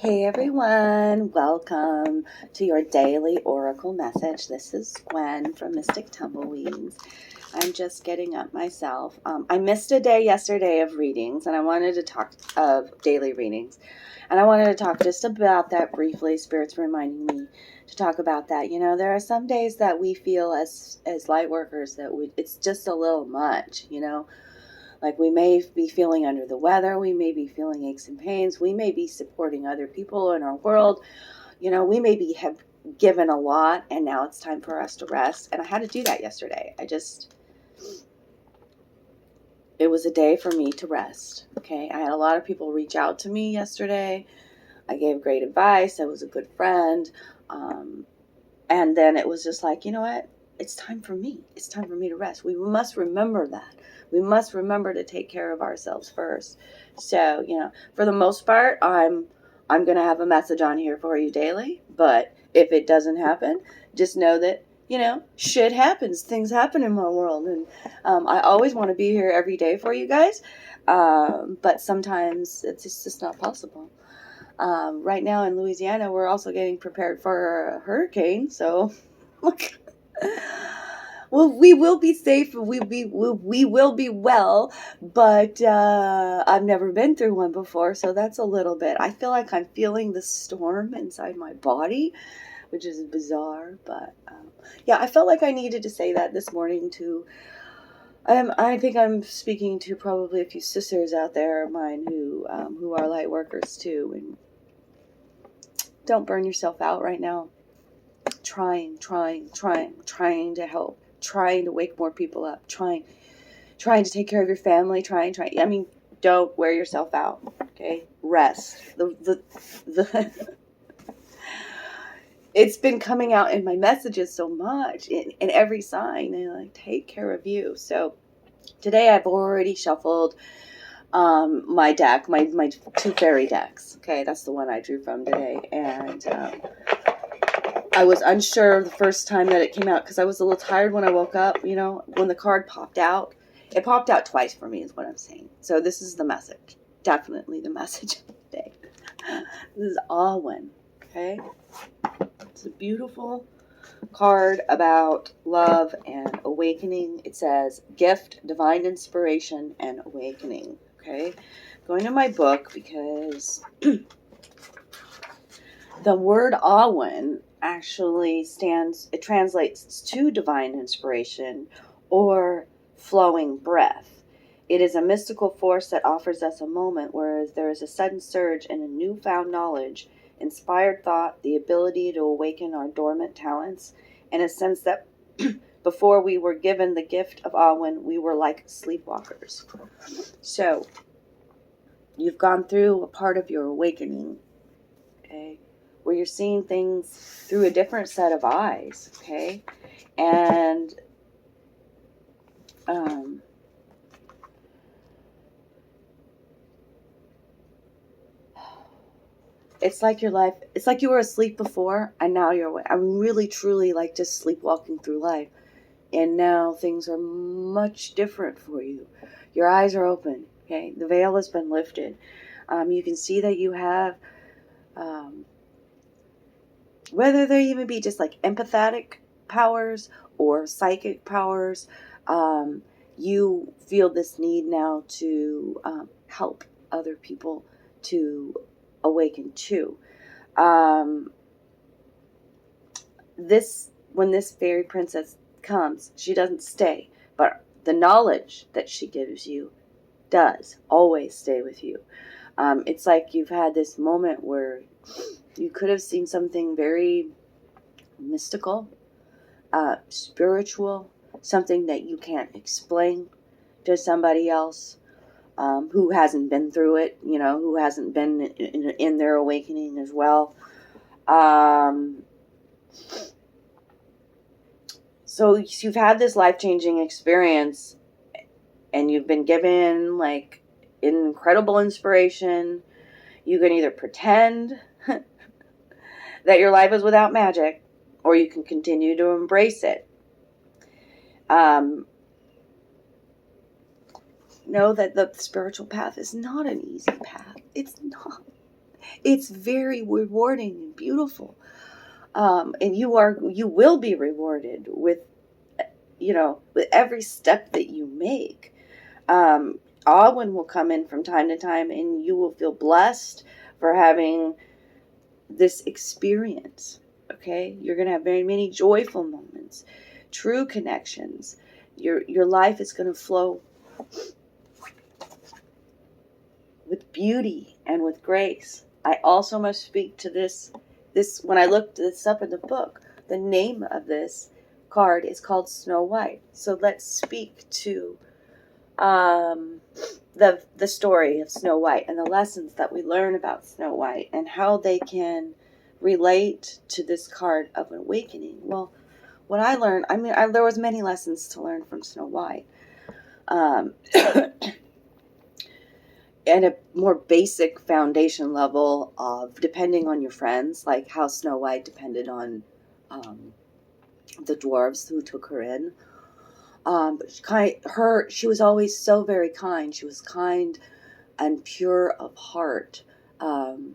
Hey everyone, welcome to your daily oracle message. This is Gwen from Mystic Tumbleweeds. I'm just getting up myself. I missed a day yesterday of readings, and I wanted to talk of daily readings. And I wanted to talk just about that briefly. Spirit's reminding me to talk about that. You know, there are some days that we feel as light workers that it's just a little much, you know. Like we may be feeling under the weather, we may be feeling aches and pains, we may be supporting other people in our world, you know, we maybe have given a lot and now it's time for us to rest. And I had to do that yesterday. It was a day for me to rest. Okay. I had a lot of people reach out to me yesterday. I gave great advice. I was a good friend. And then it was just like, you know what? It's time for me. It's time for me to rest. We must remember that. We must remember to take care of ourselves first. So, you know, for the most part, I'm going to have a message on here for you daily. But if it doesn't happen, just know that, you know, shit happens. Things happen in my world. And I always want to be here every day for you guys. But sometimes it's just not possible. Right now in Louisiana, we're also getting prepared for a hurricane. So, well, we will be safe. We will be well, but I've never been through one before, so that's a little bit. I feel like I'm feeling the storm inside my body, which is bizarre. But yeah, I felt like I needed to say that this morning to. I think I'm speaking to probably a few sisters out there of mine who are light workers too, and don't burn yourself out right now. Trying to help, trying to wake more people up, trying to take care of your family, trying. I mean, don't wear yourself out. Okay, rest. It's been coming out in my messages so much in every sign, and like take care of you. So today I've already shuffled my deck, my two fairy decks. Okay, that's the one I drew from today, and I was unsure the first time that it came out because I was a little tired when I woke up, you know, when the card popped out. It popped out twice for me is what I'm saying. So this is the message. Definitely the message of the day. This is Gwyn, okay? It's a beautiful card about love and awakening. It says gift, divine inspiration, and awakening, okay? Going to my book because the word Gwyn actually it translates to divine inspiration or flowing breath. It is a mystical force that offers us a moment where there is a sudden surge in a newfound knowledge, inspired thought, the ability to awaken our dormant talents, and a sense that before we were given the gift of Gwyn, we were like sleepwalkers. So, you've gone through a part of your awakening, okay? Where you're seeing things through a different set of eyes, okay? And it's like your life, it's like you were asleep before and now you're awake. I'm really, truly like just sleepwalking through life. And now things are much different for you. Your eyes are open, okay? The veil has been lifted. You can see that you have... whether they even be just like empathetic powers or psychic powers, you feel this need now to help other people to awaken too. When this fairy princess comes, she doesn't stay, but the knowledge that she gives you does always stay with you. It's like you've had this moment where you could have seen something very mystical, spiritual, something that you can't explain to somebody else who hasn't been through it, you know, who hasn't been in their awakening as well. So you've had this life-changing experience and you've been given like incredible inspiration. You can either pretend that your life is without magic, or you can continue to embrace it. Know that the spiritual path is not an easy path. It's not. It's very rewarding and beautiful. And you will be rewarded with, with every step that you make. Alwyn will come in from time to time, and you will feel blessed for having this experience. Okay, you're going to have very many joyful moments, true connections. Your life is going to flow with beauty and with grace. I also must speak to this when I looked this up in the book. The name of this card is called Snow White. So let's speak to the story of Snow White and the lessons that we learn about Snow White and how they can relate to this card of awakening. Well, what I learned, there was many lessons to learn from Snow White. And a more basic foundation level of depending on your friends, like how Snow White depended on the dwarves who took her in. She was always so very kind. She was kind and pure of heart. The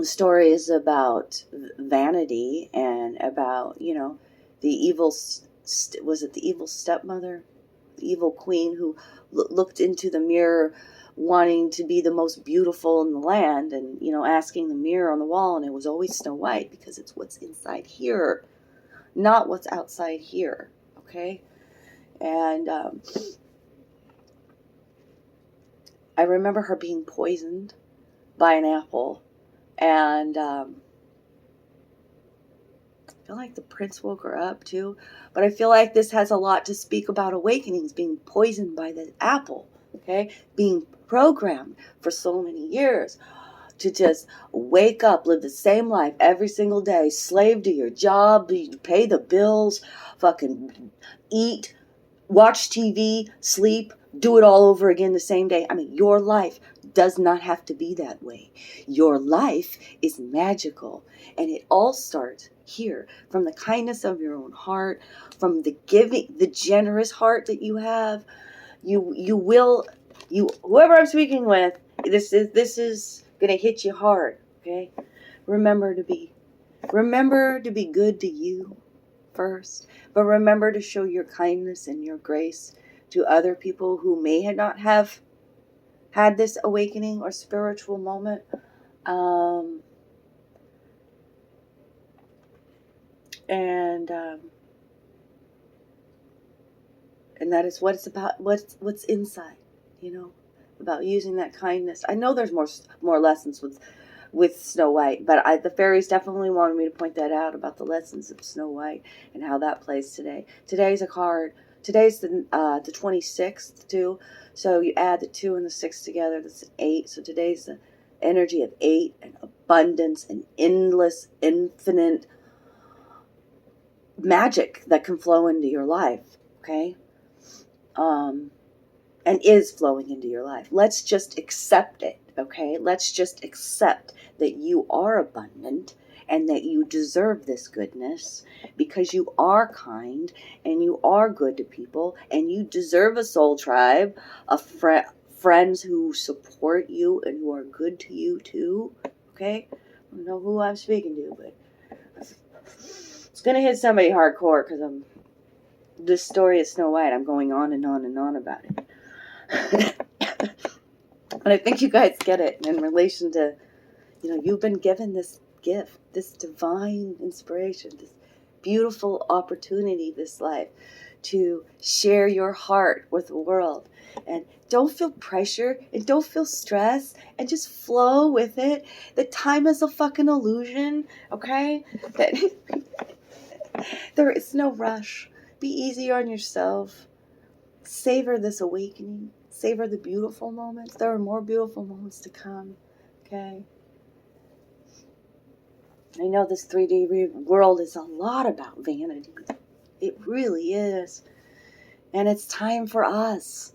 story is about vanity and about, the evil, was it the evil stepmother? The evil queen who looked into the mirror wanting to be the most beautiful in the land and, asking the mirror on the wall, and it was always Snow White because it's what's inside here, not what's outside here, okay? And I remember her being poisoned by an apple, and I feel like the prince woke her up too, but I feel like this has a lot to speak about awakenings, being poisoned by the apple, okay? Being programmed for so many years to just wake up, live the same life every single day, slave to your job, pay the bills, fucking eat, watch TV, sleep, do it all over again the same day. Your life does not have to be that way. Your life is magical, and it all starts here, from the kindness of your own heart, from the giving, the generous heart that you have. Whoever I'm speaking with, this is gonna hit you hard. Okay, remember to be good to you first, but remember to show your kindness and your grace to other people who may not have had this awakening or spiritual moment. And that is what it's about. What's inside, about using that kindness. I know there's more lessons with Snow White, but the fairies definitely wanted me to point that out about the lessons of Snow White and how that plays today. Today's a card. Today's the 26th too. So you add the 2 and the 6 together, that's an 8. So today's the energy of 8 and abundance and endless, infinite magic that can flow into your life. Okay. And is flowing into your life. Let's just accept it, okay? Let's just accept that you are abundant and that you deserve this goodness because you are kind and you are good to people and you deserve a soul tribe of friends who support you and who are good to you too, okay? I don't know who I'm speaking to, but it's going to hit somebody hardcore because this story of Snow White, I'm going on and on and on about it. But I think you guys get it in relation to, you've been given this gift, this divine inspiration, this beautiful opportunity, this life, to share your heart with the world. And don't feel pressure and don't feel stress and just flow with it. The time is a fucking illusion, okay? There is no rush. Be easy on yourself. Savor this awakening. Savor the beautiful moments. There are more beautiful moments to come. Okay? I know this 3D world is a lot about vanity. It really is. And it's time for us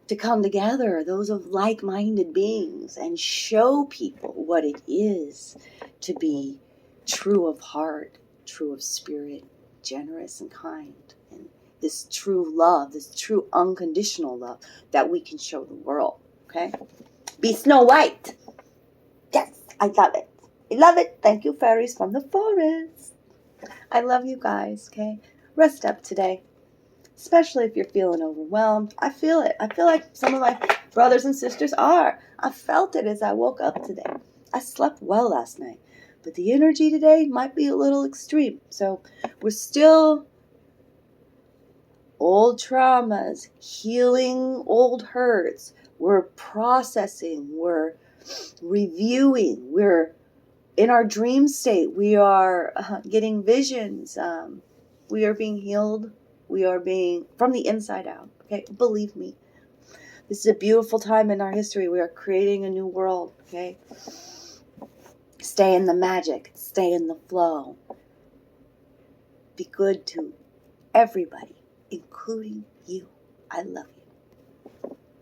to come together, those of like-minded beings, and show people what it is to be true of heart, true of spirit, generous and kind, and this true love, this true unconditional love that we can show the world, okay? Be Snow White! I love it. I love it. Thank you, fairies from the forest. I love you guys, okay? Rest up today, especially if you're feeling overwhelmed. I feel it. I feel like some of my brothers and sisters are. I felt it as I woke up today. I slept well last night, but the energy today might be a little extreme. So we're still old traumas, healing old hurts. We're processing. We're reviewing. We're in our dream state. We are getting visions. We are being healed. We are being from the inside out. Okay, believe me. This is a beautiful time in our history. We are creating a new world. Okay, stay in the magic. Stay in the flow. Be good to everybody, including you. I love you.